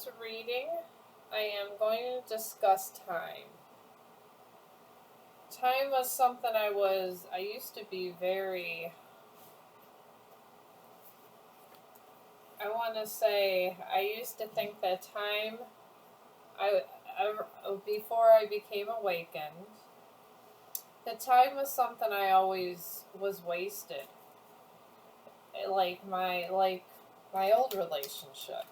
this reading, I am going to discuss time. Time was something I used to be very, I want to say, I used to think that time, before I became awakened, the time was something I always was wasted. Like my old relationship.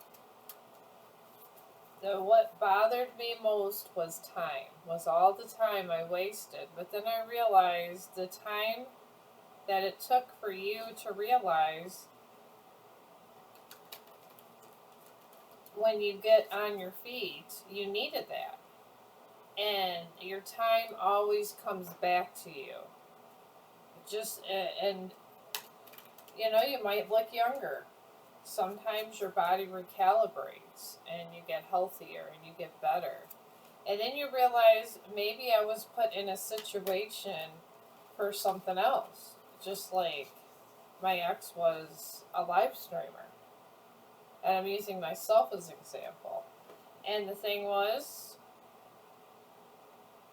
What bothered me most was time, was all the time I wasted. But then I realized the time that it took for you to realize when you get on your feet, you needed that. And your time always comes back to you. And you might look younger. Sometimes your body recalibrates and you get healthier and you get better. And then you realize maybe I was put in a situation for something else. Just like my ex was a live streamer. And I'm using myself as an example. And the thing was,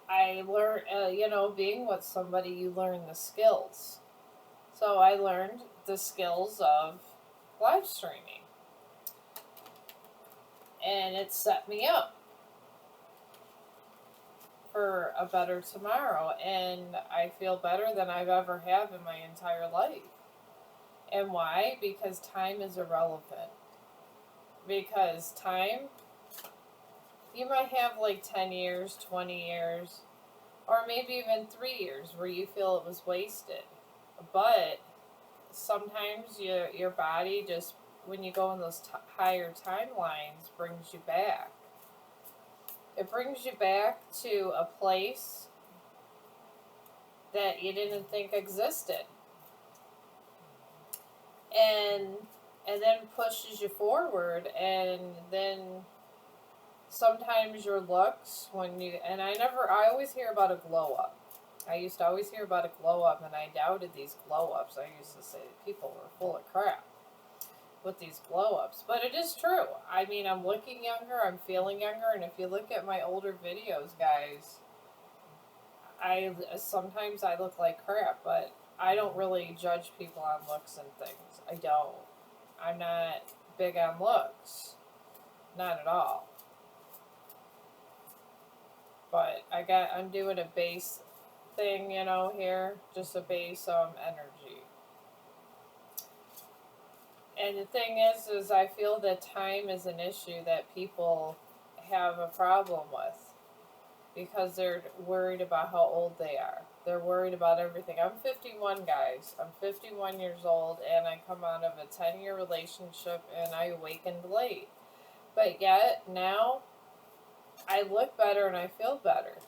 I learned, being with somebody, you learn the skills. So I learned the skills of live streaming. And it set me up for a better tomorrow. And I feel better than I've ever had in my entire life. And why? Because time is irrelevant. Because time, you might have like 10 years, 20 years, or maybe even 3 years where you feel it was wasted. But sometimes your body just, when you go in those higher timelines, brings you back. It brings you back to a place that you didn't think existed. And then pushes you forward, and then sometimes your looks I always hear about a glow up. I used to always hear about a glow up, and I doubted these glow ups. I used to say that people were full of crap with these glow ups, but it is true. I mean, I'm looking younger, I'm feeling younger, and if you look at my older videos, guys, sometimes I look like crap, but I don't really judge people on looks and things. I don't. I'm not big on looks. Not at all. But I'm doing a base thing, here. Just a base energy. And the thing is I feel that time is an issue that people have a problem with. Because they're worried about how old they are. They're worried about everything. I'm 51, guys. I'm 51 years old, and I come out of a 10-year relationship, and I awakened late. But yet, now, I look better and I feel better.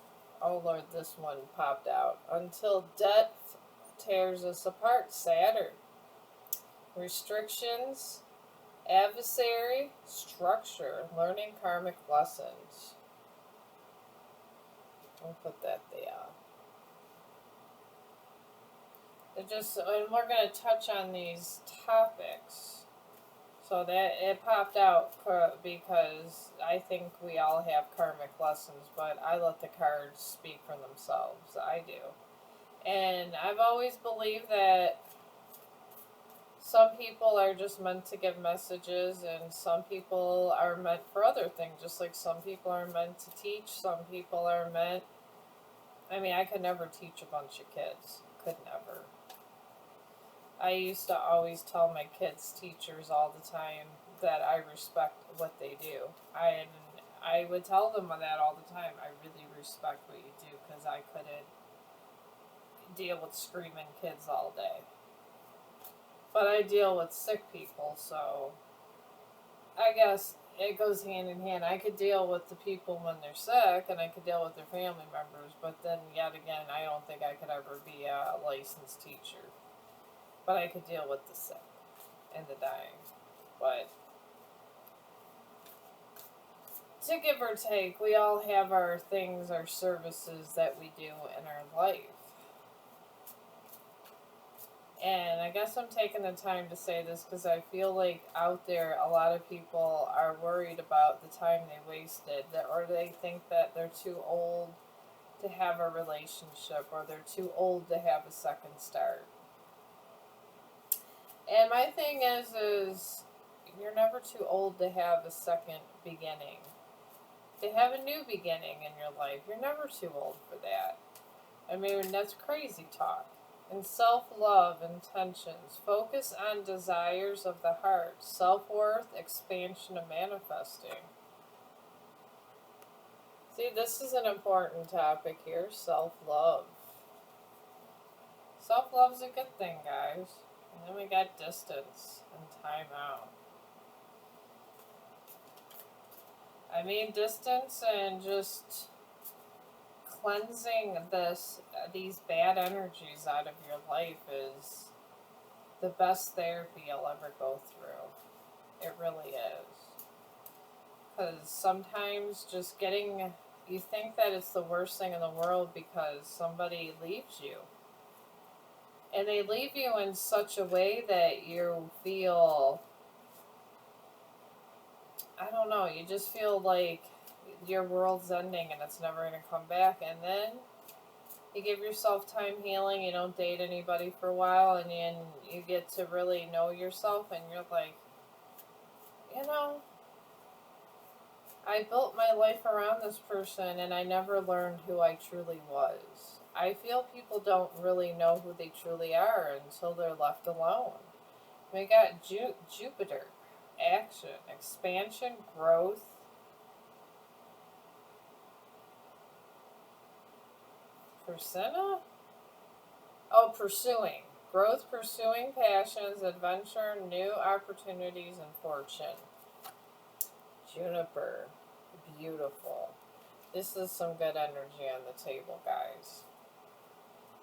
Oh, Lord, this one popped out. Until death tears us apart. Saturn. Restrictions, adversary, structure, learning karmic lessons. I'll put that there. And we're going to touch on these topics. So that it popped out because I think we all have karmic lessons, but I let the cards speak for themselves. I do. And I've always believed that some people are just meant to give messages, and some people are meant for other things, just like some people are meant to teach, some people are meant... I could never teach a bunch of kids. Could never. I used to always tell my kids' teachers all the time that I respect what they do. I would tell them that all the time. I really respect what you do, because I couldn't deal with screaming kids all day. But I deal with sick people, so I guess it goes hand in hand. I could deal with the people when they're sick, and I could deal with their family members, but then yet again, I don't think I could ever be a licensed teacher. But I could deal with the sick and the dying. But to give or take, we all have our things, our services that we do in our life. And I guess I'm taking the time to say this because I feel like out there a lot of people are worried about the time they wasted, or they think that they're too old to have a relationship, or they're too old to have a second start. And my thing is you're never too old to have a second beginning, to have a new beginning in your life. You're never too old for that. I mean, that's crazy talk. And self love, intentions, focus on desires of the heart, self worth, expansion, and manifesting. See, this is an important topic here, self love. Self love's a good thing, guys. And then we got distance and time out. I mean, distance and just cleansing these bad energies out of your life is the best therapy you'll ever go through. It really is. Because sometimes just you think that it's the worst thing in the world because somebody leaves you. And they leave you in such a way that you feel, I don't know, you just feel like your world's ending and it's never going to come back. And then you give yourself time healing, you don't date anybody for a while, and you get to really know yourself, and you're like, you know, I built my life around this person and I never learned who I truly was. I feel people don't really know who they truly are until they're left alone. We got Jupiter, action, expansion, growth. Persona? Oh, pursuing. Growth, pursuing passions, adventure, new opportunities, and fortune. Juniper. Beautiful. This is some good energy on the table, guys.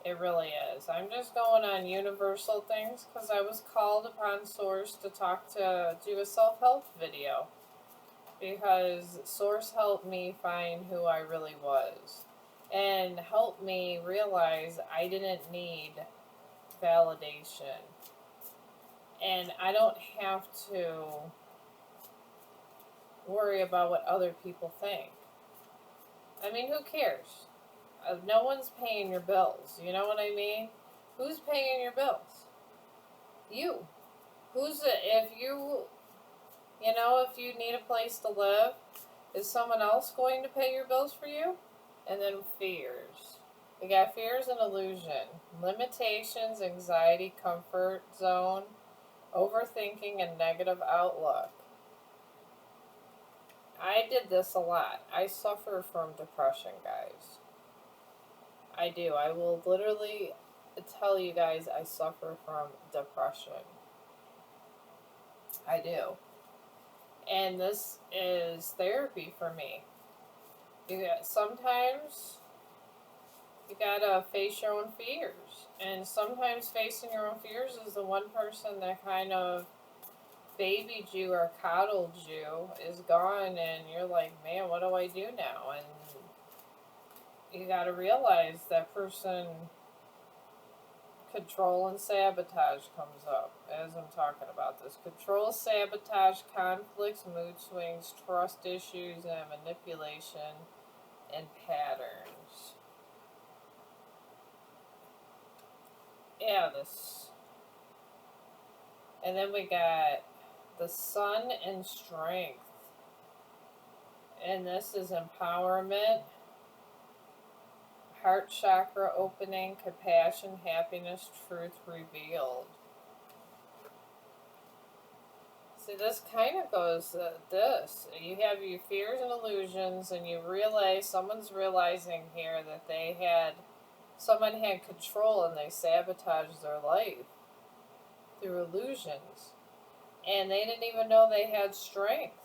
It really is. I'm just going on universal things because I was called upon Source to do a self-help video. Because Source helped me find who I really was. And helped me realize I didn't need validation. And I don't have to worry about what other people think. I mean, who cares? No one's paying your bills. You know what I mean? Who's paying your bills? You. If you need a place to live, is someone else going to pay your bills for you? And then fears. We got fears and illusion, limitations, anxiety, comfort zone, overthinking, and negative outlook. I did this a lot. I suffer from depression, guys. I do. I will literally tell you guys I suffer from depression. I do. And this is therapy for me. Sometimes you gotta face your own fears. And sometimes facing your own fears is the one person that kind of babied you or coddled you is gone, and you're like, man, what do I do now? And you gotta realize that person, control and sabotage comes up as I'm talking about this. Control, sabotage, conflicts, mood swings, trust issues, and manipulation and patterns. Yeah, this. And then we got the sun and strength. And this is empowerment, heart chakra opening, compassion, happiness, truth revealed. See, this kind of goes this. You have your fears and illusions, and you realize, someone's realizing here that someone had control and they sabotaged their life through illusions. And they didn't even know they had strength.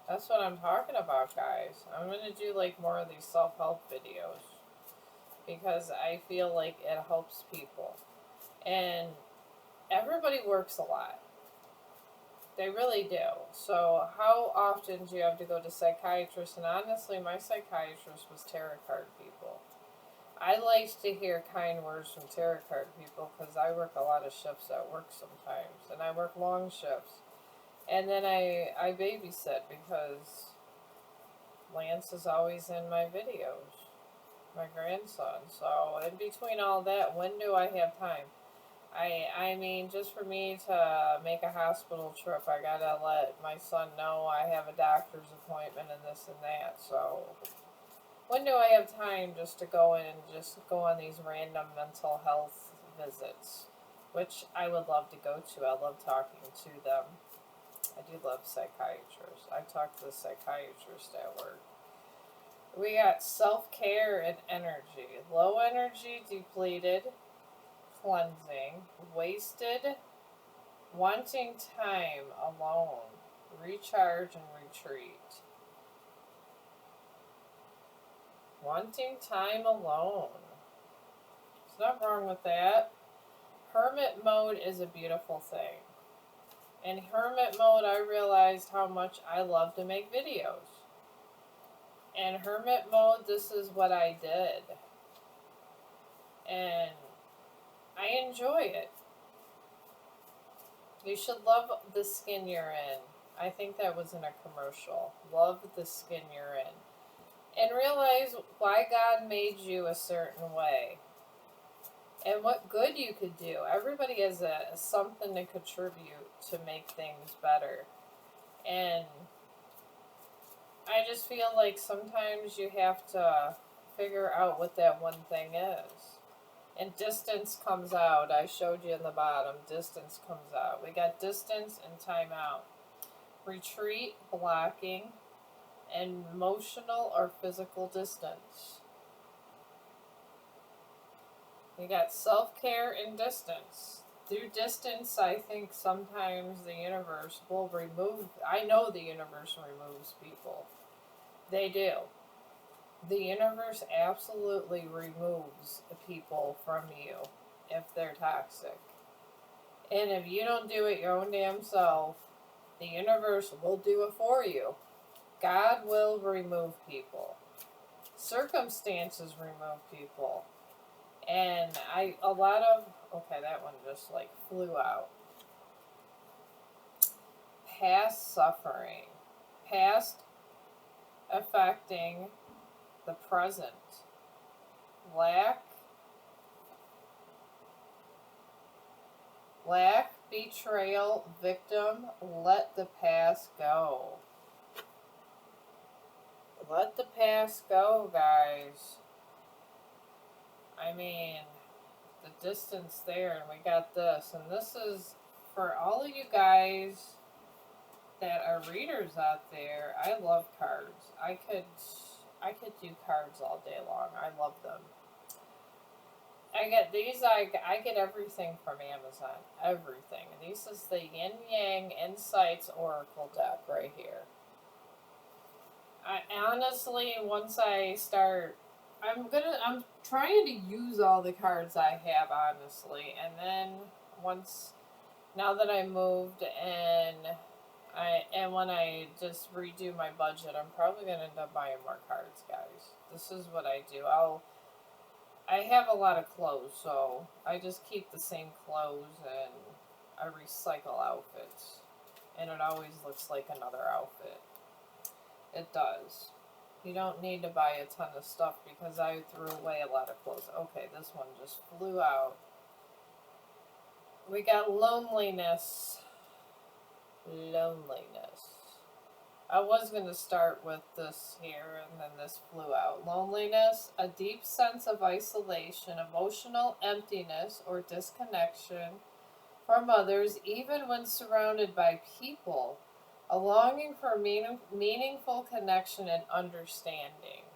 That's what I'm talking about, guys. I'm going to do like more of these self-help videos because I feel like it helps people. And everybody works a lot. They really do. So how often do you have to go to psychiatrists? And honestly, my psychiatrist was tarot card people. I like to hear kind words from tarot card people because I work a lot of shifts at work sometimes, and I work long shifts. And then I babysit because Lance is always in my videos, my grandson. So in between all that, when do I have time? I mean, just for me to make a hospital trip, I gotta let my son know I have a doctor's appointment and this and that. So when do I have time just to go in and just go on these random mental health visits, which I would love to go to. I love talking to them. I do love psychiatrists. I talk to the psychiatrist at work. We got self-care and energy. Low energy, depleted, cleansing, wasted, wanting time alone, recharge and retreat. Wanting time alone. There's nothing wrong with that. Hermit mode is a beautiful thing. In hermit mode, I realized how much I love to make videos. In hermit mode, this is what I did. And I enjoy it. You should love the skin you're in. I think that was in a commercial. Love the skin you're in. And realize why God made you a certain way. And what good you could do. Everybody has something to contribute to make things better. And I just feel like sometimes you have to figure out what that one thing is. And distance comes out. I showed you in the bottom. Distance comes out. We got distance and time out. Retreat, blocking, and emotional or physical distance. We got self-care and distance. Through distance, I think sometimes the universe will remove... I know the universe removes people. They do. The universe absolutely removes people from you if they're toxic. And if you don't do it your own damn self, the universe will do it for you. God will remove people. Circumstances remove people. And okay, that one just like flew out. Past suffering. Past affecting the present. Lack, betrayal, victim, let the past go. Let the past go, guys. I mean, the distance there, and we got this. And this is for all of you guys that are readers out there. I love cards. I could do cards all day long. I love them. I get these. I get everything from Amazon. Everything. This is the Yin Yang Insights Oracle deck right here. I honestly, once I start, I'm trying to use all the cards I have, honestly, and then now that I moved and when I just redo my budget, I'm probably gonna end up buying more cards, guys. This is what I do. I have a lot of clothes, so I just keep the same clothes and I recycle outfits, and it always looks like another outfit. It does. You don't need to buy a ton of stuff because I threw away a lot of clothes. Okay, this one just flew out. We got loneliness. Loneliness. I was going to start with this here and then this flew out. Loneliness, a deep sense of isolation, emotional emptiness or disconnection from others, even when surrounded by people. A longing for meaningful connection and understanding.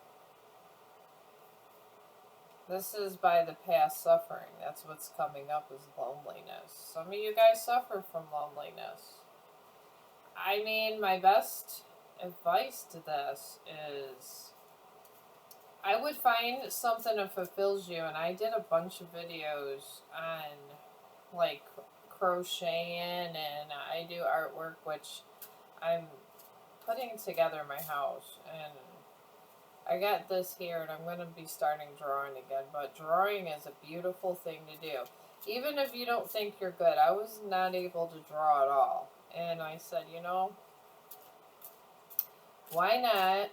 This is by the past suffering. That's what's coming up is loneliness. Some of you guys suffer from loneliness. I mean, my best advice to this is I would find something that fulfills you. And I did a bunch of videos on like crocheting, and I do artwork, which I'm putting together my house, and I got this here, and I'm going to be starting drawing again. But drawing is a beautiful thing to do. Even if you don't think you're good, I was not able to draw at all. And I said, you know, why not,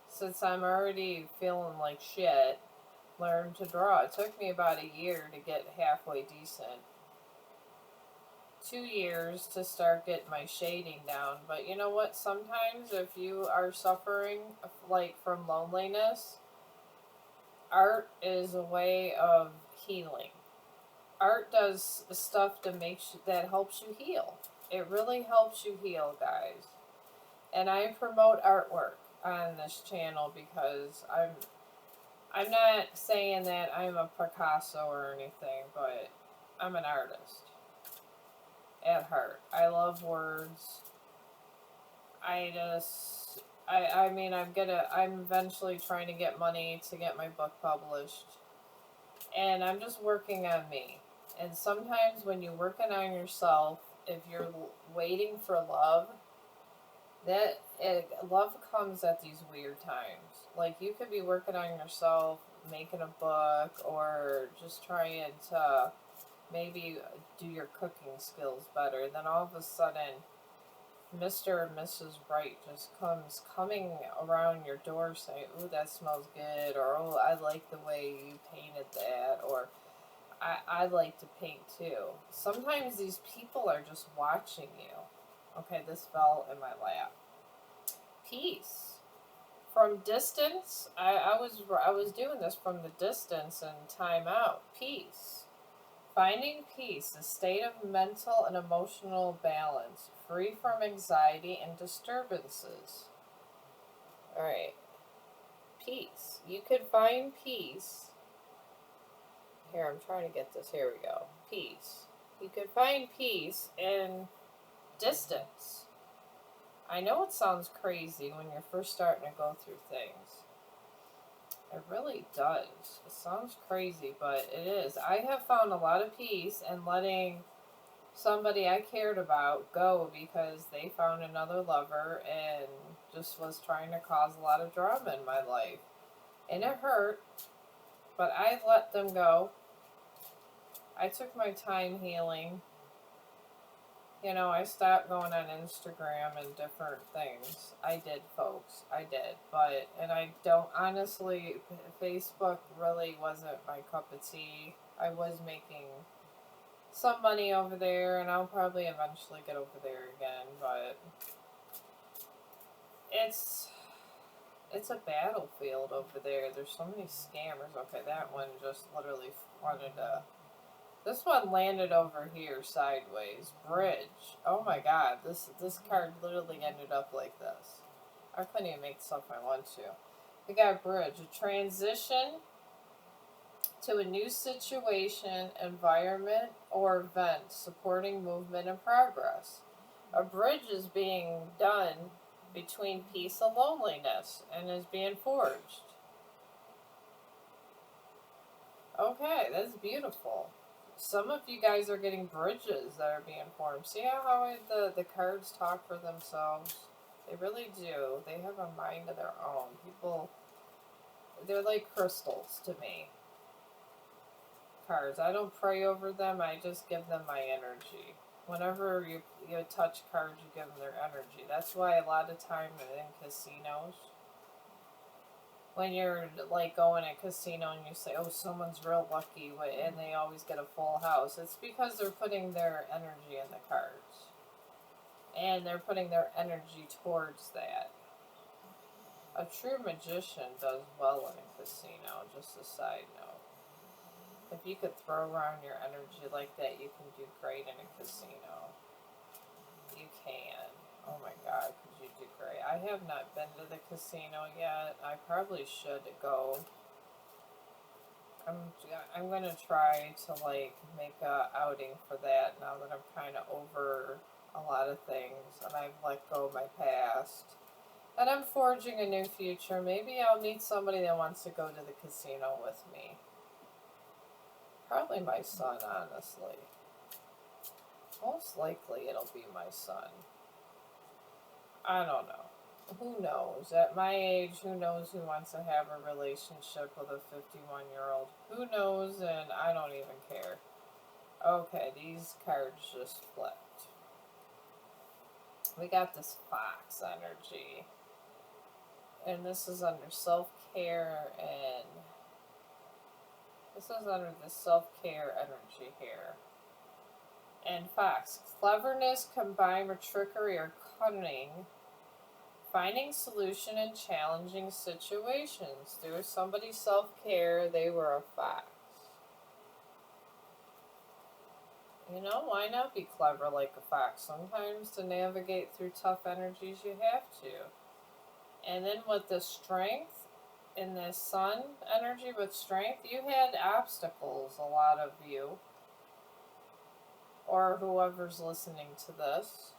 since I'm already feeling like shit, learn to draw. It took me about a year to get halfway decent. 2 years to start getting my shading down. But you know what? Sometimes if you are suffering like from loneliness, art is a way of healing. Art does stuff that helps you heal. It really helps you heal, guys. And I promote artwork on this channel because I'm not saying that I'm a Picasso or anything, but I'm an artist at heart. I love words. I mean, I'm eventually trying to get money to get my book published. And I'm just working on me. And sometimes when you're working on yourself, if you're waiting for love, love comes at these weird times. Like, you could be working on yourself, making a book, or just trying to maybe do your cooking skills better. Then all of a sudden, Mr. and Mrs. Right just coming around your door saying, "Ooh, that smells good," or "Oh, I like the way you painted that," or I like to paint too. Sometimes these people are just watching you. Okay, this fell in my lap. Peace. From distance, I was doing this from the distance and time out. Peace. Finding peace, a state of mental and emotional balance, free from anxiety and disturbances. Alright. Peace. You could find peace. Here, I'm trying to get this. Here we go. Peace. You could find peace in distance. I know it sounds crazy when you're first starting to go through things. It really does. It sounds crazy, but it is. I have found a lot of peace in letting somebody I cared about go because they found another lover and just was trying to cause a lot of drama in my life. And it hurt, but I let them go. I took my time healing. You know, I stopped going on Instagram and different things. I did, folks. I did. And I don't, honestly, Facebook really wasn't my cup of tea. I was making some money over there, and I'll probably eventually get over there again, but it's a battlefield over there. There's so many scammers. Okay, that one just literally wanted to... This one landed over here sideways. Bridge. Oh my god, this card literally ended up like this. I couldn't even make this up if I want to. We got bridge. A transition to a new situation, environment, or event, supporting movement and progress. A bridge is being done between peace and loneliness and is being forged. Okay, that's beautiful. Some of you guys are getting bridges that are being formed. See how the cards talk for themselves? They really do. They have a mind of their own. People, they're like crystals to me. Cards. I don't pray over them. I just give them my energy. Whenever you touch cards, you give them their energy. That's why a lot of time in casinos, when you're like going to a casino and you say, "Oh, someone's real lucky," and they always get a full house, it's because they're putting their energy in the cards. And they're putting their energy towards that. A true magician does well in a casino, just a side note. If you could throw around your energy like that, you can do great in a casino. You can. Oh my god, could you do great. I have not been to the casino yet. I probably should go. I'm going to try to like make a outing for that now that I'm kind of over a lot of things and I've let go of my past. And I'm forging a new future. Maybe I'll meet somebody that wants to go to the casino with me. Probably my son, honestly. Most likely it'll be my son. I don't know. who knows? At my age, who knows who wants to have a relationship with a 51-year-old? Who knows? And I don't even care. Okay, these cards just flipped. We got this fox energy. And this is under self-care, and this is under the self-care energy here. And fox, cleverness combined with trickery or cunning, finding solution in challenging situations. Through somebody's self-care, they were a fox. You know, why not be clever like a fox? Sometimes to navigate through tough energies, you have to. And then with the strength, in this sun energy with strength, you had obstacles, a lot of you, or whoever's listening to this.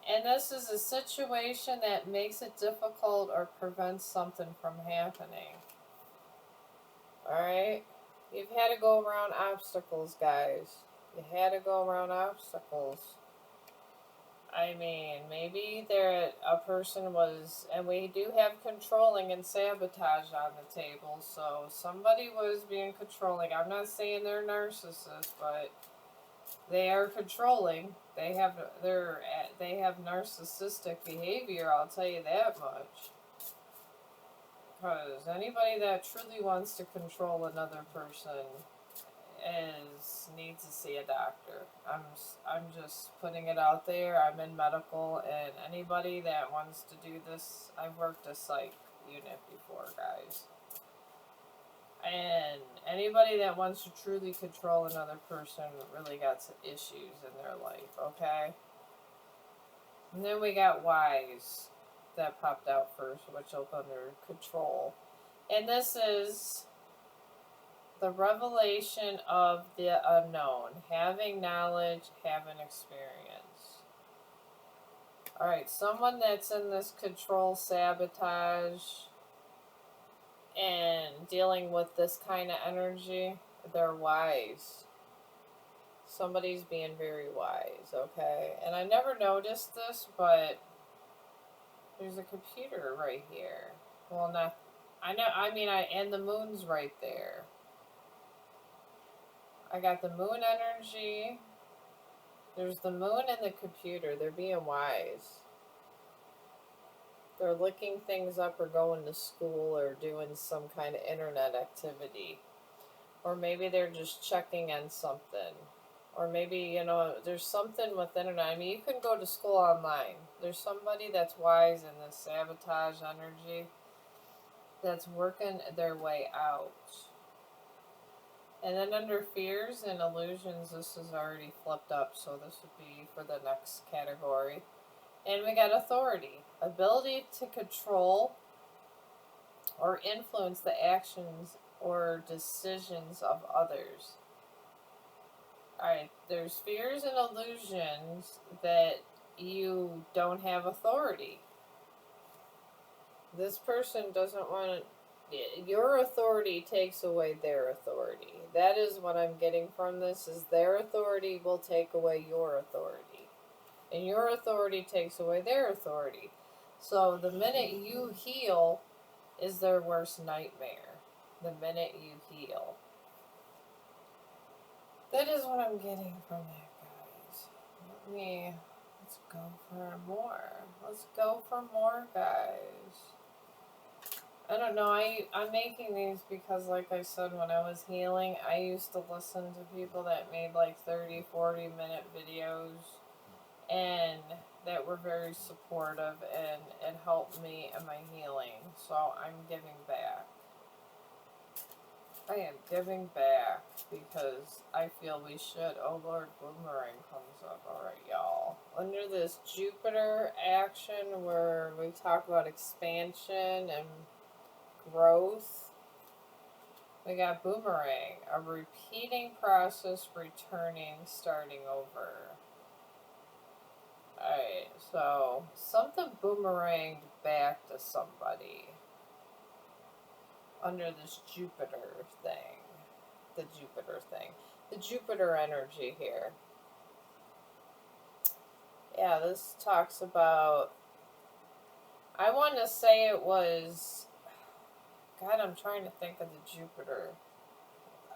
And this is a situation that makes it difficult or prevents something from happening. Alright? You've had to go around obstacles, guys. You had to go around obstacles. I mean, maybe a person was, and we do have controlling and sabotage on the table, so somebody was being controlling. I'm not saying they're narcissists, but they are controlling. They have narcissistic behavior, I'll tell you that much. Because anybody that truly wants to control another person needs to see a doctor. I'm just putting it out there. I'm in medical, and anybody that wants to do this, I've worked a psych unit before, guys. And anybody that wants to truly control another person really got some issues in their life, okay? And then we got wise that popped out first, which is under control. And this is the revelation of the unknown. Having knowledge, having experience. Alright, someone that's in this control, sabotage, and dealing with this kind of energy, they're wise. Somebody's being very wise, okay? And I never noticed this, but there's a computer right here. Well, not, and the moon's right there. I got the moon energy. There's the moon and the computer. They're being wise. They're looking things up or going to school or doing some kind of internet activity. Or maybe they're just checking on something. Or maybe, there's something with internet. I mean, you can go to school online. There's somebody that's wise in this sabotage energy that's working their way out. And then under fears and illusions, this is already flipped up, so this would be for the next category. And we got authority. Ability to control or influence the actions or decisions of others. Alright, there's fears and illusions that you don't have authority. This person doesn't want to... Your authority takes away their authority. That is what I'm getting from this, is their authority will take away your authority. And your authority takes away their authority. So the minute you heal is their worst nightmare. The minute you heal. That is what I'm getting from that, guys. Let's go for more. Let's go for more, guys. I don't know, I'm making these because, like I said, when I was healing, I used to listen to people that made like 30, 40-minute videos, and that were very supportive, and it helped me in my healing, so I'm giving back. I am giving back because I feel we should. Oh Lord, Boomerang comes up. Alright, y'all. Under this Jupiter action where we talk about expansion and growth, we got Boomerang. A repeating process, returning, starting over. Alright, so something boomeranged back to somebody under this Jupiter thing. The Jupiter energy here. Yeah, this talks about I want to say it was. God, I'm trying to think of the Jupiter.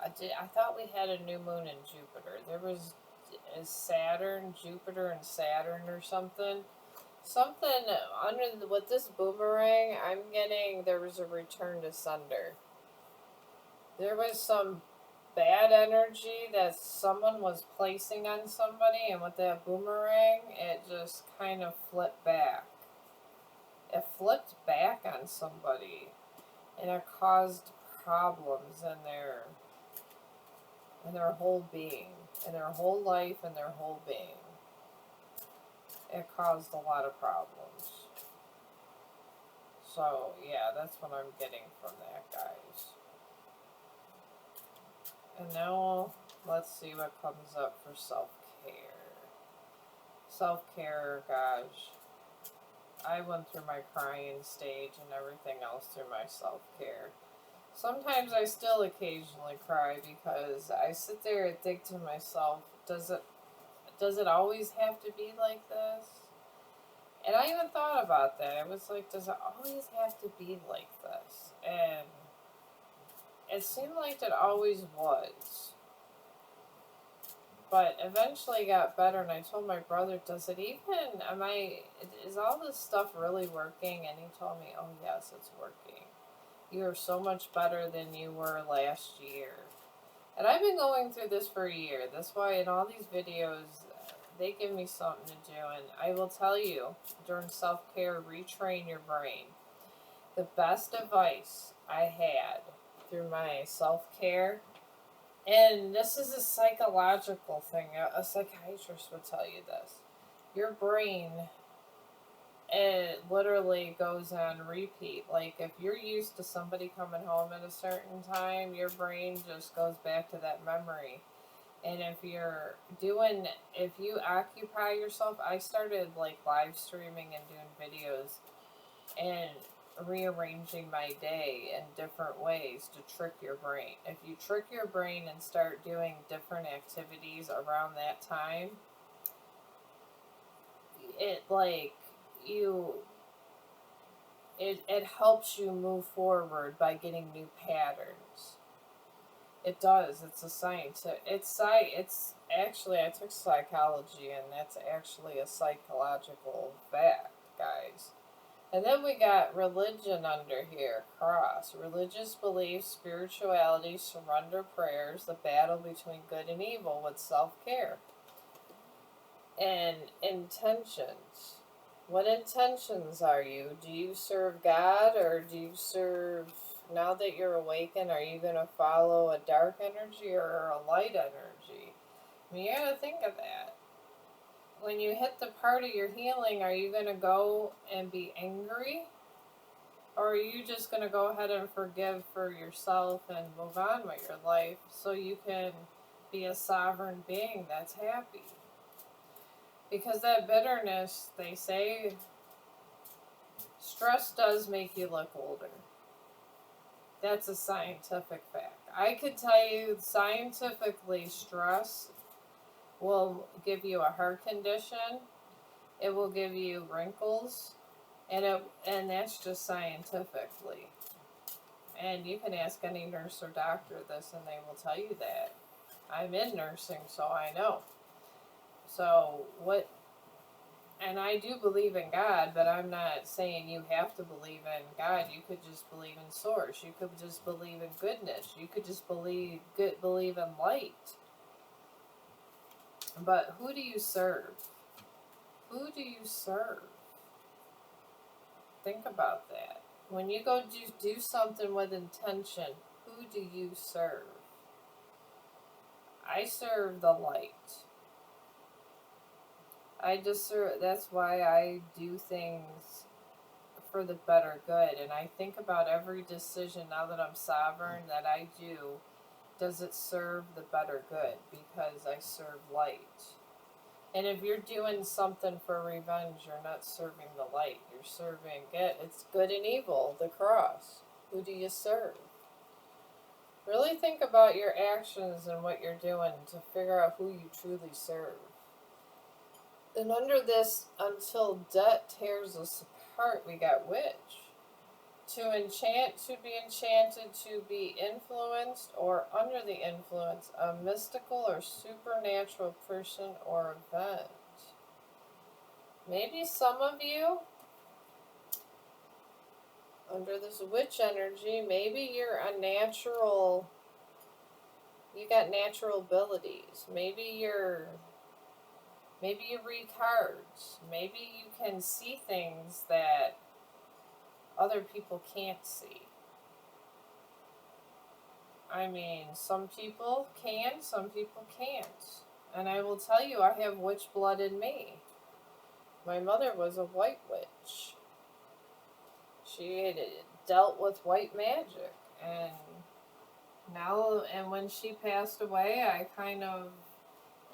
I thought we had a new moon in Jupiter. There was is Saturn, Jupiter, and Saturn or something. Something with this boomerang. I'm getting there was a return to sender. There was some bad energy that someone was placing on somebody, and with that boomerang, it just kind of flipped back. It flipped back on somebody, and it caused problems in their whole being, in their whole life, and their whole being. It caused a lot of problems. So yeah, that's what I'm getting from that, guys. And now let's see what comes up for self-care. Self-care, gosh. I went through my crying stage and everything else through my self-care. Sometimes I still occasionally cry because I sit there and think to myself, does it always have to be like this? And I even thought about that. I was like, does it always have to be like this? And it seemed like it always was. But eventually got better, and I told my brother, is all this stuff really working? And he told me, oh yes, it's working. You are so much better than you were last year. And I've been going through this for a year. That's why in all these videos, they give me something to do. And I will tell you, during self-care, retrain your brain. The best advice I had through my self-care, and this is a psychological thing, a psychiatrist would tell you this. Your brain, it literally goes on repeat. Like, if you're used to somebody coming home at a certain time, your brain just goes back to that memory. And if you occupy yourself, I started like live streaming and doing videos and rearranging my day in different ways to trick your brain. If you trick your brain and start doing different activities around that time, it helps you move forward by getting new patterns. It does. It's a science. It's actually, I took psychology, and that's actually a psychological fact, guys. And then we got religion under here, cross. Religious beliefs, spirituality, surrender prayers, the battle between good and evil with self-care. And intentions. What intentions are you? Do you serve God, or do you serve, now that you're awakened, are you going to follow a dark energy or a light energy? I mean, you got to think of that. When you hit the part of your healing, are you going to go and be angry? Or are you just going to go ahead and forgive for yourself and move on with your life so you can be a sovereign being that's happy? Because that bitterness, they say, stress does make you look older. That's a scientific fact. I could tell you scientifically, stress will give you a heart condition. It will give you wrinkles, and that's just scientifically. And you can ask any nurse or doctor this, and they will tell you that. I'm in nursing, so I know. So what? And I do believe in God, but I'm not saying you have to believe in God. You could just believe in Source. You could just believe in goodness. You could just believe in light. But who do you serve? Who do you serve? Think about that. When you go do something with intention, who do you serve? I serve the light. That's why I do things for the better good. And I think about every decision now that I'm sovereign that I do. Does it serve the better good? Because I serve light. And if you're doing something for revenge, you're not serving the light. You're serving it. It's good and evil, the cross. Who do you serve? Really think about your actions and what you're doing to figure out who you truly serve. And under this, until debt tears us heart, we got witch. To enchant, to be enchanted, to be influenced or under the influence, a mystical or supernatural person or event. Maybe some of you, under this witch energy, maybe you're a natural, you got natural abilities. Maybe you read cards. Maybe you can see things that other people can't see. I mean, some people can, some people can't. And I will tell you, I have witch blood in me. My mother was a white witch. She had dealt with white magic. And when she passed away, I kind of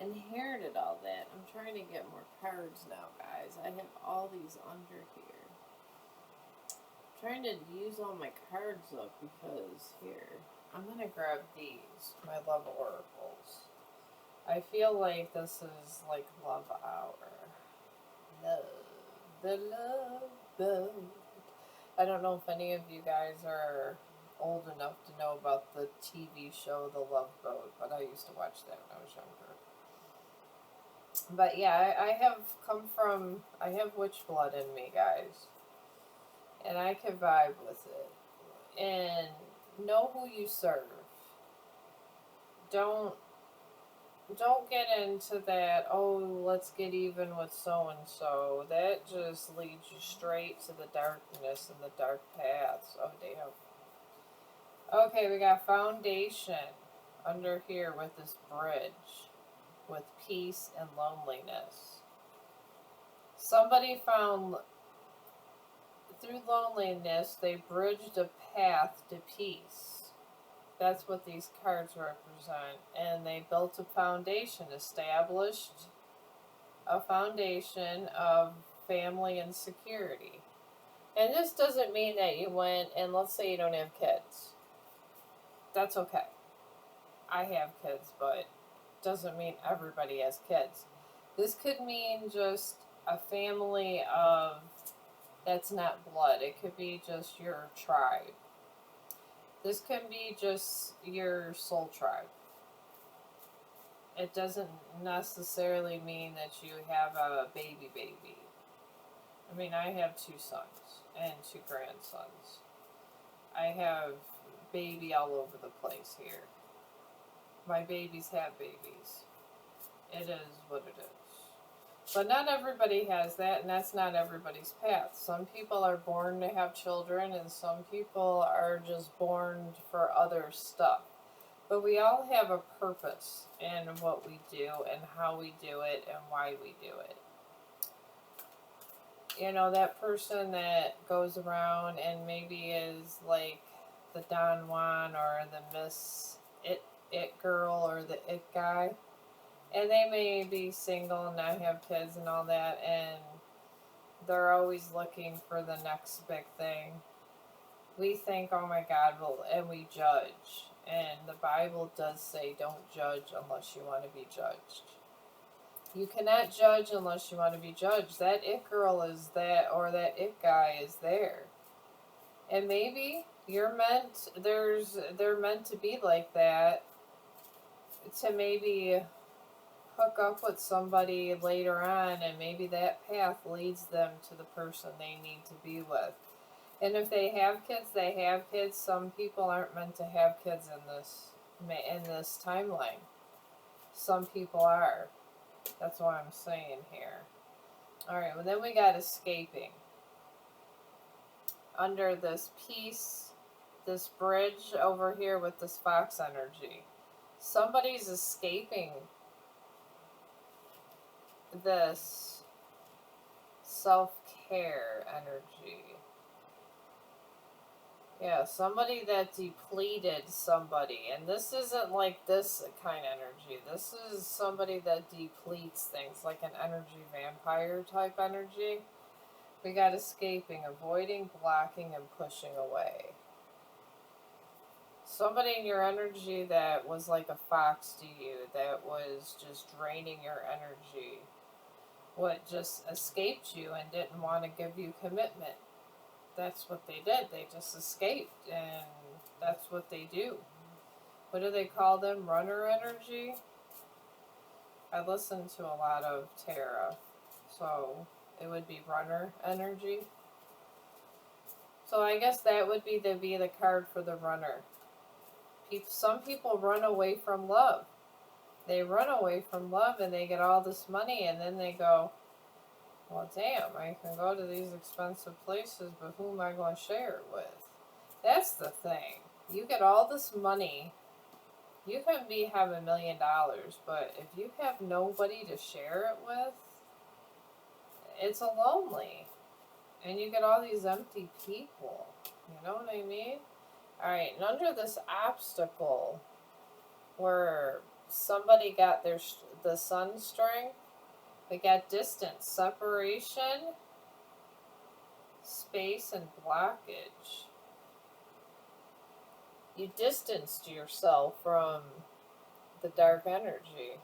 inherited all that. I'm trying to get more cards now, guys. I have all these under here. I'm trying to use all my cards up because here, I'm going to grab these, my love oracles. I feel like this is like love hour. Love, the love boat. I don't know if any of you guys are old enough to know about the TV show The Love Boat, but I used to watch that when I was younger. But yeah, I have witch blood in me, guys. And I can vibe with it. And know who you serve. Don't get into that, oh, let's get even with so-and-so. That just leads you straight to the darkness and the dark paths. Oh, damn. Okay, we got foundation under here with this bridge with peace and loneliness. Somebody found, through loneliness, they bridged a path to peace. That's what these cards represent. And they built a foundation, established a foundation of family and security. And this doesn't mean that you went, and let's say you don't have kids. That's okay. I have kids, but doesn't mean everybody has kids. This could mean just a family of, that's not blood. It could be just your tribe. This can be just your soul tribe. It doesn't necessarily mean that you have a baby. I mean, I have 2 sons and 2 grandsons. I have baby all over the place here. My babies have babies. It is what it is. But not everybody has that, and that's not everybody's path. Some people are born to have children, and some people are just born for other stuff. But we all have a purpose in what we do, and how we do it, and why we do it. You know, that person that goes around and maybe is like the Don Juan or the Miss It girl or the It guy. And they may be single and not have kids and all that, and they're always looking for the next big thing. We think, oh my God, well, and we judge. And the Bible does say don't judge unless you want to be judged. You cannot judge unless you want to be judged. That It girl is that, or that It guy is there. And maybe they're meant to be like that, to maybe hook up with somebody later on, and maybe that path leads them to the person they need to be with. And if they have kids, they have kids. Some people aren't meant to have kids in this timeline. Some people are. That's what I'm saying here. Alright, well then we got escaping. Under this peace, this bridge over here with this fox energy. Somebody's escaping this self-care energy. Yeah, somebody that depleted somebody. And this isn't like this kind of energy. This is somebody that depletes things, like an energy vampire type energy. We got escaping, avoiding, blocking, and pushing away. Somebody in your energy that was like a fox to you, that was just draining your energy. what just escaped you and didn't want to give you commitment. That's what they did. They just escaped, and that's what they do. What do they call them? Runner energy? I listen to a lot of Tara, so it would be runner energy. So I guess that would be the card for the runner. Some people run away from love. They run away from love and they get all this money, and then they go, well, damn, I can go to these expensive places, but who am I going to share it with? That's the thing. You get all this money. You can have $1,000,000, but if you have nobody to share it with, it's a lonely. And you get all these empty people. You know what I mean? Alright, and under this obstacle, where somebody got the sun string, we got distance, separation, space, and blockage. You distanced yourself from the dark energy.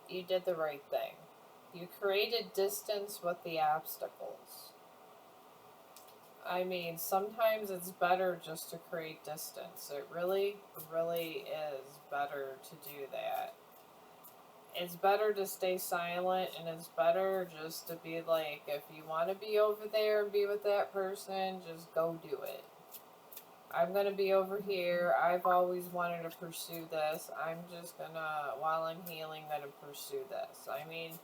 You did the right thing. You created distance with the obstacles. I mean, sometimes it's better just to create distance. It really, really is better to do that. It's better to stay silent, and it's better just to be like, if you want to be over there and be with that person, just go do it. I'm going to be over here. I've always wanted to pursue this. I'm just going to, while I'm healing, going to pursue this. I mean,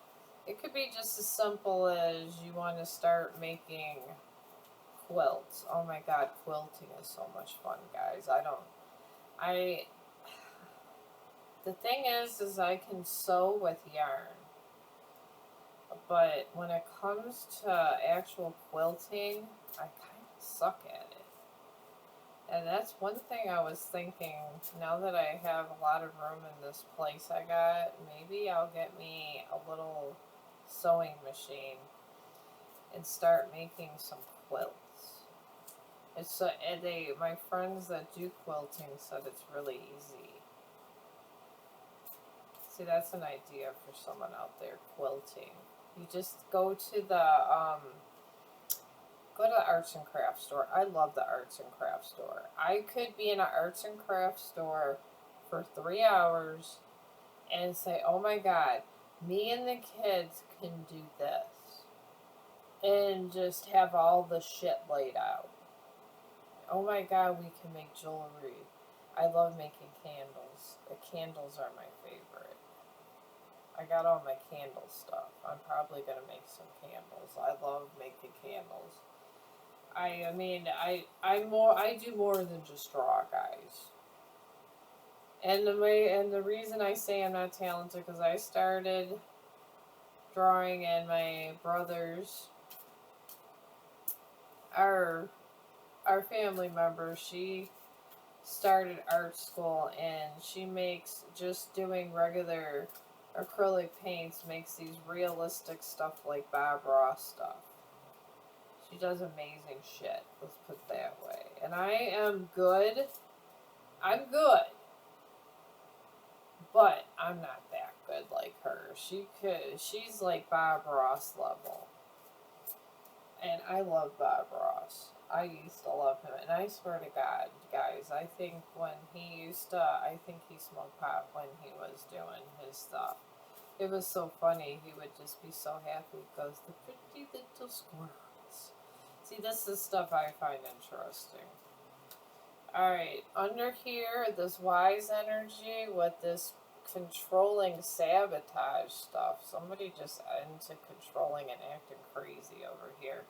it could be just as simple as you want to start making quilts. Oh my god, quilting is so much fun, guys. The thing is I can sew with yarn. But when it comes to actual quilting, I kind of suck at it. And that's one thing I was thinking, now that I have a lot of room in this place I got, maybe I'll get me a little sewing machine and start making some quilts. My friends that do quilting said it's really easy. See, that's an idea for someone out there, quilting. You just go to the arts and crafts store. I love the arts and crafts store. I could be in an arts and crafts store for 3 hours and say, oh my god, me and the kids can do this. And just have all the shit laid out. Oh my god, we can make jewelry. I love making candles. The candles are my favorite. I got all my candle stuff. I'm probably going to make some candles. I love making candles. I do more than just draw, guys. And the reason I say I'm not talented, because I started drawing, and my brothers, our family member, she started art school, and she makes, just doing regular acrylic paints, makes these realistic stuff like Bob Ross stuff. She does amazing shit, let's put it that way. And I am good. I'm good. But I'm not that good like her. She's like Bob Ross level. And I love Bob Ross. I used to love him, and I swear to God, guys, I think he smoked pot when he was doing his stuff. It was so funny. He would just be so happy because the pretty little squirrels. See, this is stuff I find interesting. Alright, under here, this wise energy with this controlling sabotage stuff. Somebody just into controlling and acting crazy over here.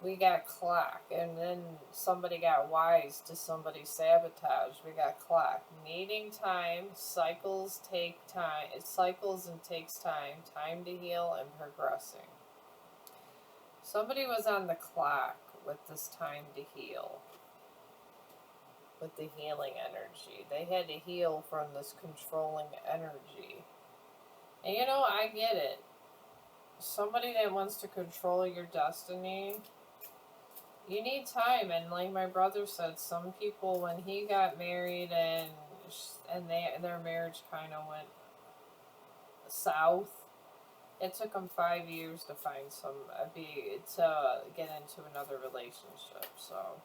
We got clock, and then somebody got wise to somebody's sabotage. We got clock. Needing time, cycles take time. It cycles and takes time. Time to heal and progressing. Somebody was on the clock with this time to heal. With the healing energy. They had to heal from this controlling energy. And I get it. Somebody that wants to control your destiny, you need time. And like my brother said, some people, when he got married and their marriage kind of went south, It took him 5 years to find to get into another relationship. So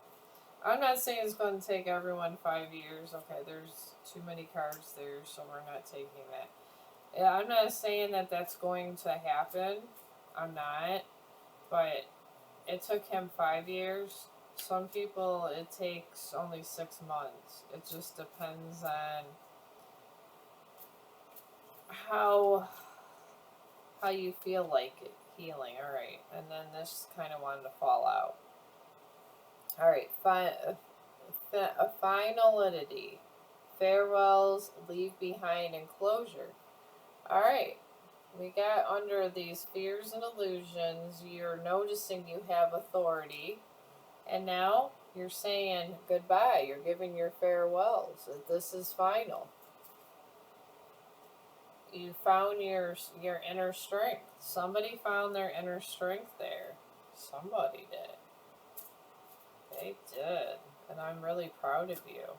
I'm not saying it's going to take everyone 5 years. Okay, there's too many cards there, so we're not taking that. Yeah, I'm not saying that that's going to happen. I'm not, but it took him 5 years. Some people it takes only 6 months. It just depends on how how you feel like it healing. All right, and then this kind of wanted to fall out. All right, a finality. Farewells, leave behind, and closure. All right, we got under these fears and illusions. You're noticing you have authority, and now you're saying goodbye. You're giving your farewells. This is final. You found your inner strength. Somebody found their inner strength there. Somebody did. They did. And I'm really proud of you.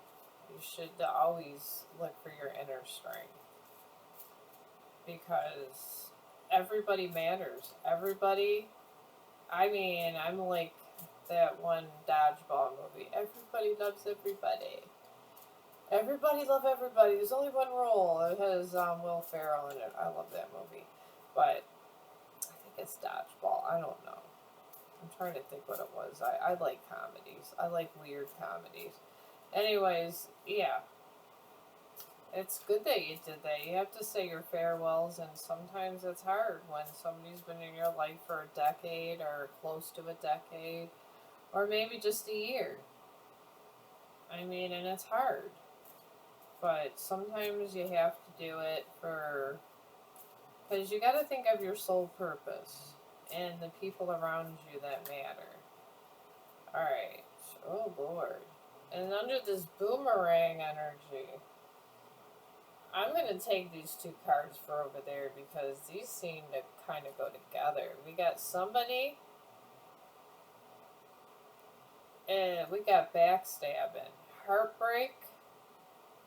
You should always look for your inner strength. Because everybody matters. Everybody, I mean, I'm like that one dodgeball movie. Everybody loves everybody. Everybody love everybody. There's only one rule. It has Will Ferrell in it. I love that movie. But I think it's Dodgeball. I don't know. I'm trying to think what it was. I like comedies. I like weird comedies. Anyways, yeah. It's good that you did that. You have to say your farewells, and sometimes it's hard when somebody's been in your life for a decade or close to a decade, or maybe just a year. I mean, and it's hard. But sometimes you have to do it because you got to think of your sole purpose and the people around you that matter. Alright. Oh, Lord. And under this boomerang energy, I'm going to take these two cards for over there because these seem to kind of go together. We got somebody, and we got backstabbing, heartbreak,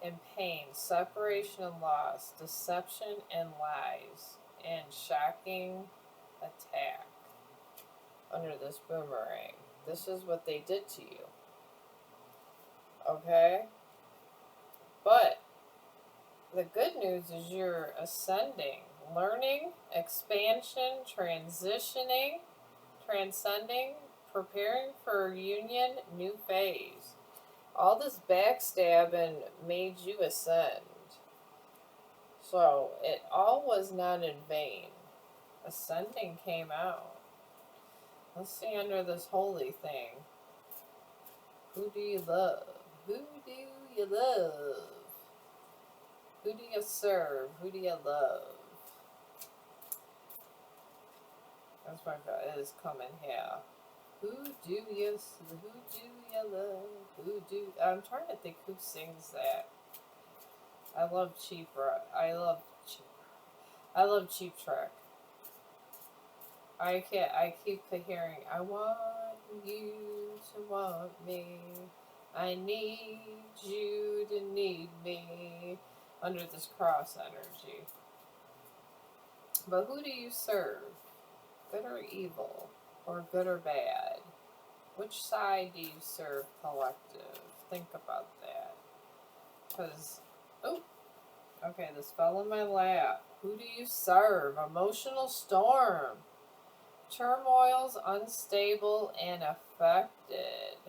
and pain, separation and loss, deception and lies, and shocking attack under this boomerang. This is what they did to you. Okay? But the good news is you're ascending, learning, expansion, transitioning, transcending, preparing for union, new phase. All this backstabbing made you ascend. So it all was not in vain. Ascending came out. Let's see under this holy thing. Who do you love? Who do you love? Who do you serve? Who do you love? That's my God. It is coming here. Who do you love? I'm trying to think who sings that. I love Cheap Trick. I keep hearing, I want you to want me. I need you to need me. Under this cross energy. But who do you serve? Good or evil? Or good or bad? Which side do you serve collective? Think about that. Because, okay, this fell in my lap. Who do you serve? Emotional storm. Turmoil's unstable and affected.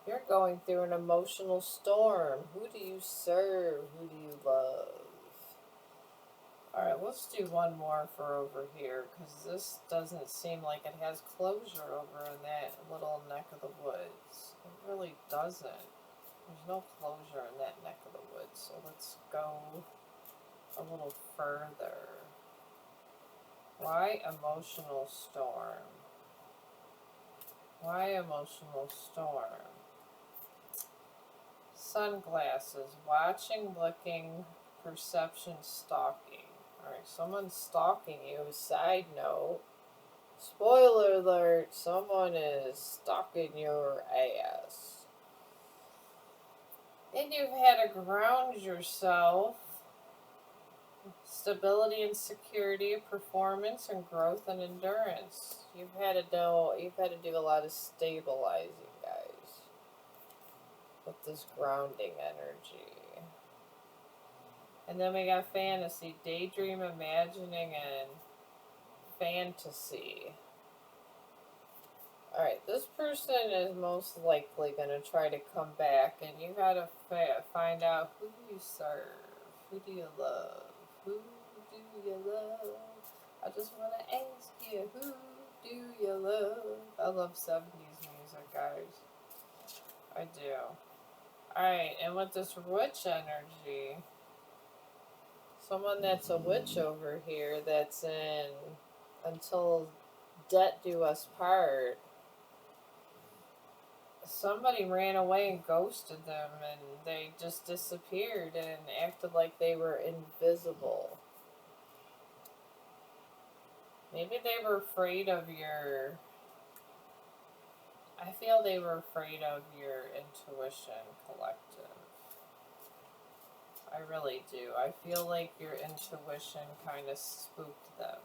You're going through an emotional storm. Who do you serve? Who do you love? Alright, let's do one more for over here, because this doesn't seem like it has closure over in that little neck of the woods. It really doesn't. There's no closure in that neck of the woods, so let's go a little further. Why emotional storm? Why emotional storm? Sunglasses, watching, looking, perception, stalking. Alright, someone's stalking you. Side note, spoiler alert, someone is stalking your ass. And you've had to ground yourself. Stability and security, performance and growth and endurance. You've had to do a lot of stabilizing, guys, with this grounding energy. And then we got fantasy, daydream, imagining, and fantasy. Alright, this person is most likely going to try to come back, and you gotta find out who do you serve? Who do you love? Who do you love? I just want to ask you, who do you love? I love 70s music, guys. I do. Alright, and with this witch energy, someone that's a witch over here that's in until death do us part. Somebody ran away and ghosted them, and they just disappeared and acted like they were invisible. Maybe they were afraid of your... I feel they were afraid of your intuition, collective. I really do. I feel like your intuition kind of spooked them.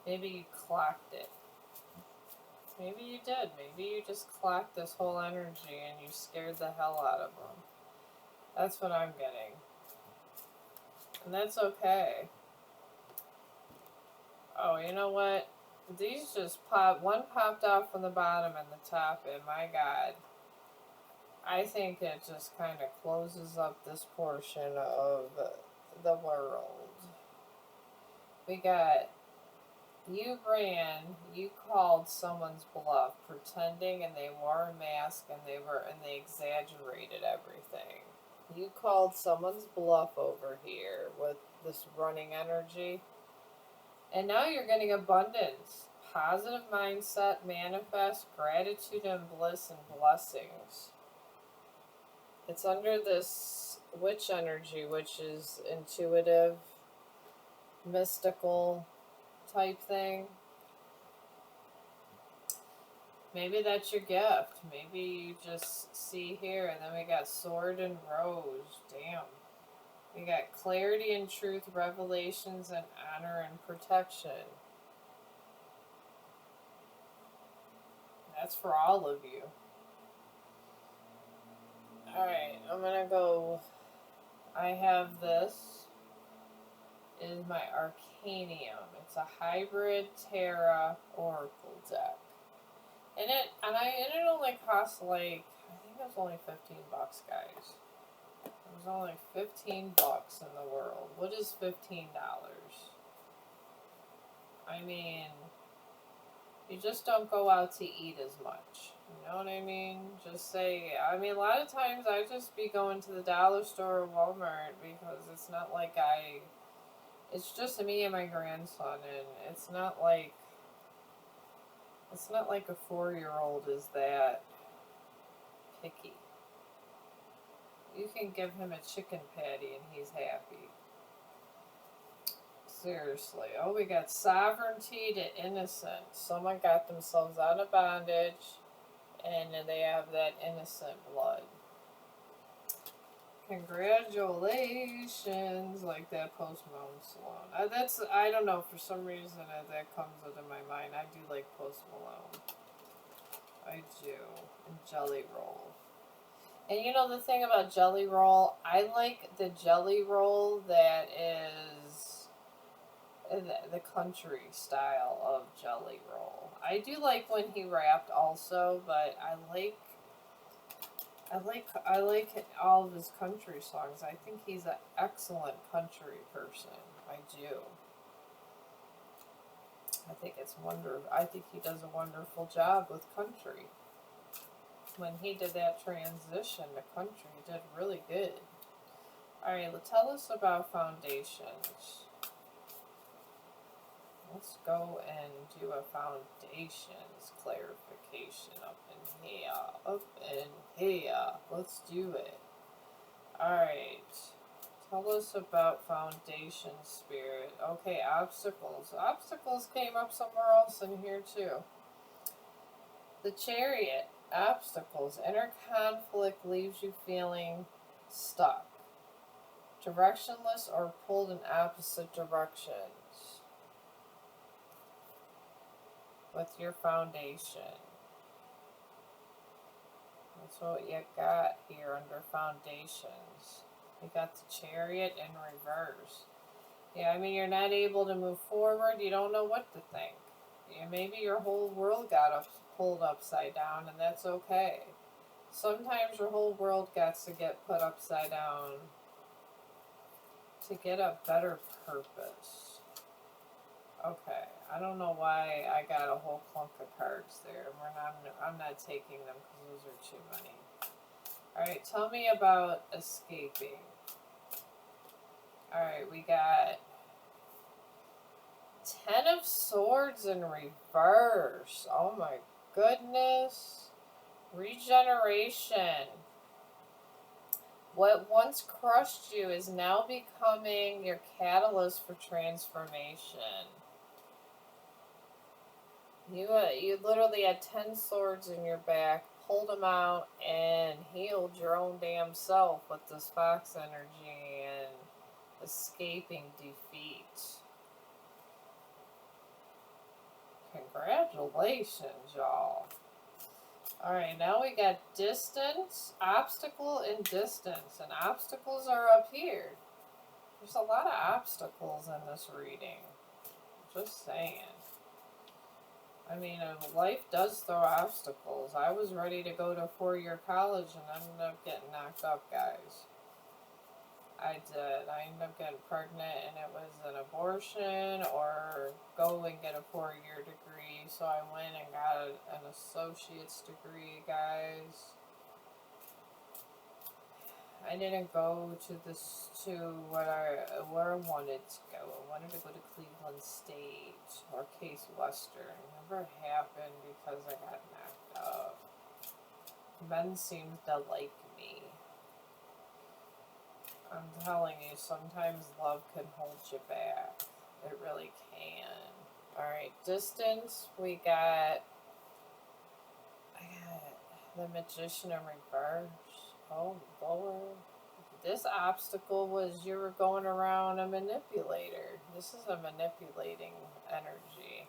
Maybe you clocked it. Maybe you did. Maybe you just clocked this whole energy and you scared the hell out of them. That's what I'm getting. And that's okay. Oh, you know what? These just popped. One popped out from the bottom and the top, and my God. I think it just kind of closes up this portion of the world. We got... You called someone's bluff, pretending, and they wore a mask, and they exaggerated everything. You called someone's bluff over here with this running energy, and now you're getting abundance, positive mindset, manifest, gratitude and bliss and blessings. It's under this witch energy, which is intuitive, mystical type thing. Maybe that's your gift. Maybe you just see here, and then we got sword and rose. Damn. We got clarity and truth, revelations and honor and protection. That's for all of you. Alright, I'm gonna go. I have this. Is my Arcanium. It's a hybrid Terra Oracle deck. And it only costs like, I think it was only $15, guys. It was only $15 in the world. What is $15? I mean, you just don't go out to eat as much. You know what I mean? Just say, I mean, a lot of times I just be going to the dollar store or Walmart because it's not like it's just me and my grandson, and it's not like a 4-year-old is that picky. You can give him a chicken patty and he's happy. Seriously. Oh, we got sovereignty to innocence. Someone got themselves out of bondage, and they have that innocent blood. Congratulations, like that Post Malone song. I don't know, for some reason that comes into my mind. I do like Post Malone. I do. And Jelly Roll. And you know the thing about Jelly Roll? I like the Jelly Roll that is the country style of Jelly Roll. I do like when he rapped also, but I like all of his country songs. I think he's an excellent country person. I do. I think it's wonderful. I think he does a wonderful job with country. When he did that transition to country, he did really good. Alright, tell us about foundations. Let's go and do a foundations clarification up in here. Let's do it. Alright. Tell us about foundation spirit. Okay, obstacles. Obstacles came up somewhere else in here too. The Chariot. Obstacles. Inner conflict leaves you feeling stuck. Directionless or pulled in opposite directions with your foundation. That's what you got here under foundations. You got the Chariot in reverse. Yeah, I mean, you're not able to move forward. You don't know what to think. Yeah, maybe your whole world got pulled upside down, and that's okay. Sometimes your whole world got to get put upside down to get a better purpose. Okay, I don't know why I got a whole clunk of cards there. I'm not taking them because those are too many. Alright, tell me about escaping. Alright, we got 10 of Swords in reverse. Oh my goodness. Regeneration. What once crushed you is now becoming your catalyst for transformation. You literally had 10 swords in your back, pulled them out, and healed your own damn self with this fox energy and escaping defeat. Congratulations, y'all. Alright, now we got distance, obstacle, and distance. And obstacles are up here. There's a lot of obstacles in this reading. Just saying. I mean, life does throw obstacles. I was ready to go to 4-year college and ended up getting knocked up, guys. I did. I ended up getting pregnant and it was an abortion or go and get a 4-year degree. So I went and got an associate's degree, guys. I didn't go to where I wanted to go. I wanted to go to Cleveland State or Case Western. It never happened because I got knocked up. Men seem to like me. I'm telling you, sometimes love can hold you back. It really can. Alright, distance, I got the Magician in reverse. Oh, Lord. This obstacle was you were going around a manipulator. This is a manipulating energy.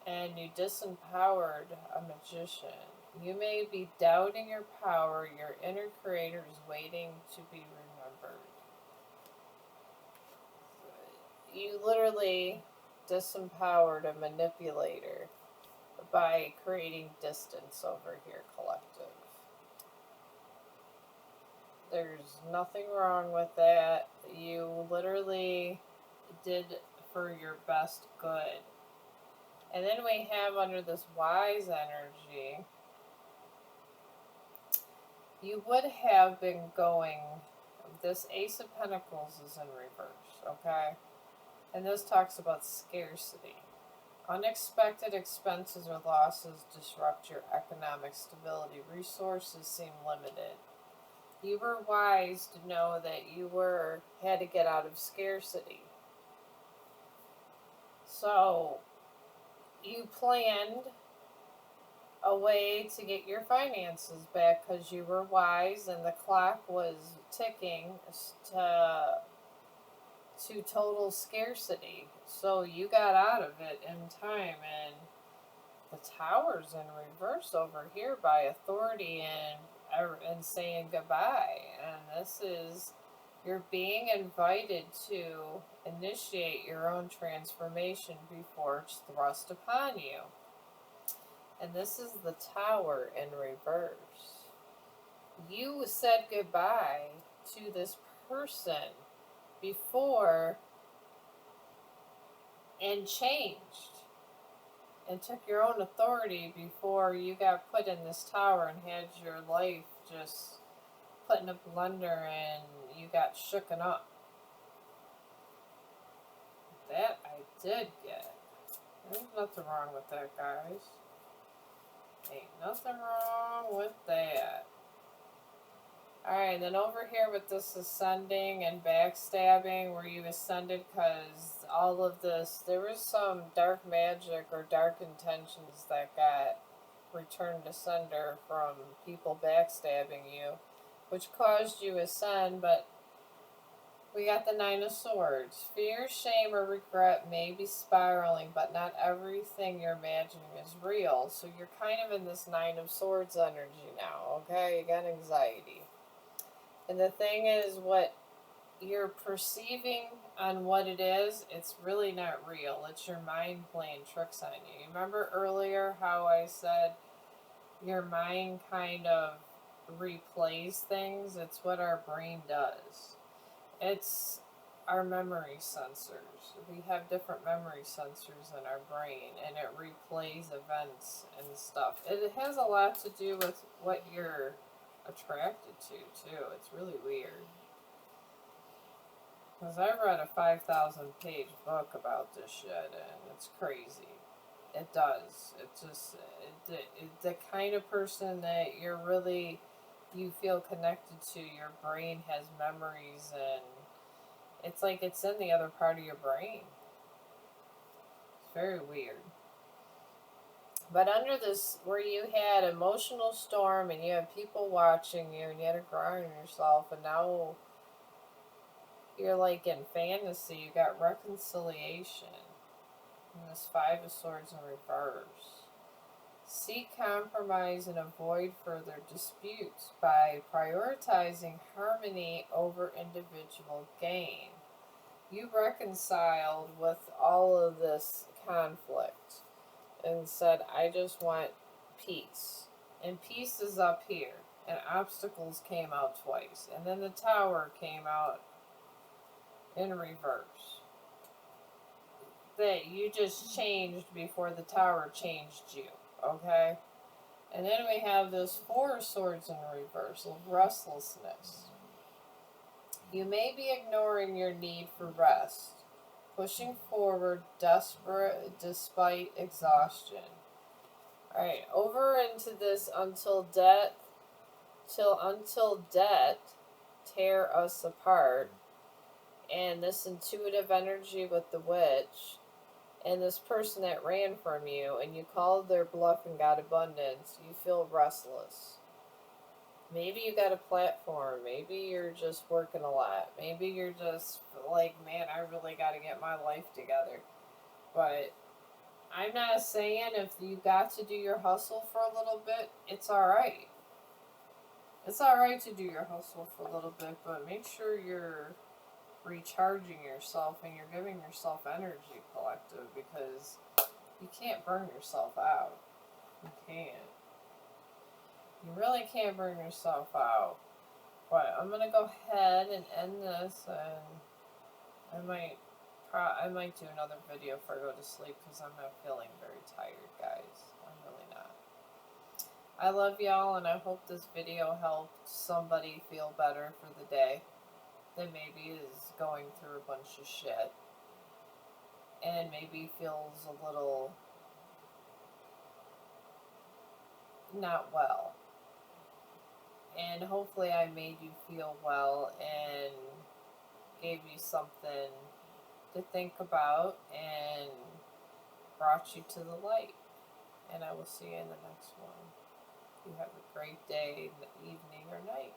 And you disempowered a magician. You may be doubting your power. Your inner creator is waiting to be remembered. You literally disempowered a manipulator by creating distance over here, collective. There's nothing wrong with that. You literally did for your best good. And then we have under this wise energy, you would have been going, this Ace of Pentacles is in reverse, okay? And this talks about scarcity. Unexpected expenses or losses disrupt your economic stability. Resources seem limited. You were wise to know that you had to get out of scarcity. So, you planned a way to get your finances back because you were wise and the clock was ticking to total scarcity. So, you got out of it in time, and the Tower's in reverse over here by authority and saying goodbye. And this is, you're being invited to initiate your own transformation before it's thrust upon you. And this is the Tower in reverse. You said goodbye to this person before and changed. And took your own authority before you got put in this tower and had your life just put in a blender and you got shooken up. That I did get. There's nothing wrong with that, guys. Ain't nothing wrong with that. Alright, then over here with this ascending and backstabbing, where you ascended because all of this, there was some dark magic or dark intentions that got returned to sender from people backstabbing you, which caused you ascend, but We got the Nine of Swords. Fear, shame, or regret may be spiraling, but not everything you're imagining is real. So you're kind of in this Nine of Swords energy now, okay? You got anxiety. And the thing is, what you're perceiving on what it is, it's really not real. It's your mind playing tricks on you. You remember earlier how I said your mind kind of replays things? It's what our brain does. It's our memory sensors. We have different memory sensors in our brain, and it replays events and stuff. It has a lot to do with what you're attracted to, too. It's really weird. Because I read a 5,000 page book about this shit, and it's crazy. It does. It just, the kind of person that you feel connected to, your brain has memories, and it's like it's in the other part of your brain. It's very weird. But under this, where you had emotional storm, and you had people watching you, and you had to ground yourself, and now you're like in fantasy, you got reconciliation. And this Five of Swords in reverse. Seek compromise and avoid further disputes by prioritizing harmony over individual gain. You reconciled with all of this conflict and said, I just want peace. And peace is up here. And obstacles came out twice. And then the Tower came out in reverse. That you just changed before the Tower changed you. Okay? And then we have this Four of Swords in reverse, restlessness. You may be ignoring your need for rest, pushing forward desperate despite exhaustion. Alright, over into this until death tear us apart. And this intuitive energy with the witch. And this person that ran from you, and you called their bluff and got abundance, you feel restless. Maybe you got a platform. Maybe you're just working a lot. Maybe you're just like, man, I really got to get my life together. But I'm not saying if you got to do your hustle for a little bit, it's alright. It's alright to do your hustle for a little bit, but make sure you're recharging yourself and you're giving yourself energy, collective, because you can't burn yourself out. You can't. You really can't burn yourself out. But I'm gonna go ahead and end this, and I might do another video before I go to sleep because I'm not feeling very tired, guys. I'm really not. I love y'all, and I hope this video helped somebody feel better for the day that maybe is going through a bunch of shit and maybe feels a little not well. And hopefully I made you feel well and gave you something to think about and brought you to the light. And I will see you in the next one. You have a great day, evening, or night.